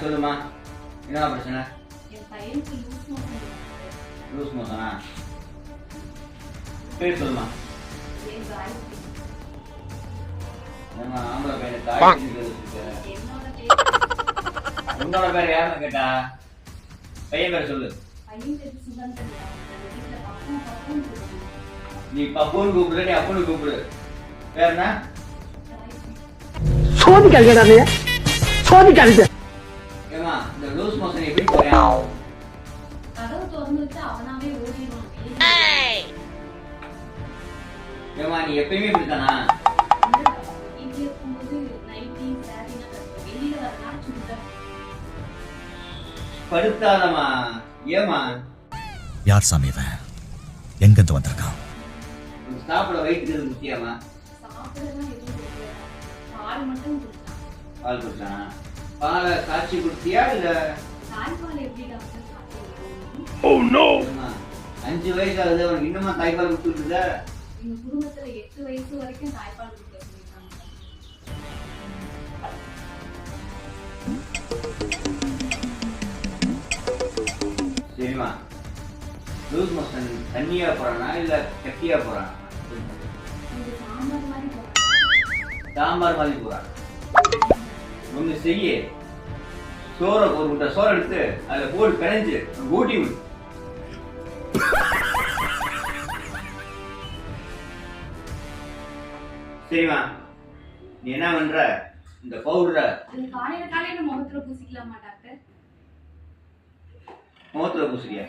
சொல்லுமா, என்ன பிரச்சனை? என் பையனுக்கு லூஸ் மோஷனா? பேர் சொல்லுமா. ஆம்பளை பையனுக்கு உன்னோட பேர் யாருன்னு கேட்டா? பையன் பேர் சொல்லு. நீ பப்புன்னு கூப்பிடு, நீ அப்புன்னு கூப்பிடு. பேர் என்ன? ஏமா இந்த லூஸ் மோஷன் எப்படி போறியா? கதவு திறந்து வச்சு அவனாவே ஓடிடுவான். ஏமா நீ எப்பயுமே இப்படித்தானா? இங்க இருக்கும்போது நைட்டி சாரினா வெளியில வரனா சுடிதார். படுத்தாதமா. ஏமா யார் சாமி இவன்? எங்கிருந்து வந்திருக்கான்? சாப்பிட வயிற்றுக்கு முக்கியமா? சாப்பிடலாம் எதுவும் தெரியல. பால் மட்டும் குடிச்சான். பால் குடிச்சானா? பாலை காய்ச்சி குடிச்சியா இல்ல? தாய்ப்பால் எப்படி டாக்டர் சாப்பிடுவோம்? Oh no. 5 வயசு ஆகுது, அவனுக்கு இன்னுமா தாய்ப்பால் கொடுத்துட்டு இருக்க? எங்க குடும்பத்துல 8 வயசு வரைக்கும் தாய்ப்பால் கொடுக்க சொல்லிருக்காங்க. சரிமா, லூஸ் மோஷன் தண்ணியா போறானா இல்ல கட்டியா போறானா? இது சாம்பார் மாதிரி போறான். சாம்பார் மாதிரி போறான். ஒண்ணு செய்ய, சோறை ஒரு முட்டை சோறை எடுத்து அதுல போட்டு பிணைஞ்சு ஊட்டி விடு. சரிமா, நீ என்ன பண்ற? இந்த பவுடரை காலையில முகத்துல பூசிக்கலாமா டாக்டர்? முகத்துல பூசிக்கியா?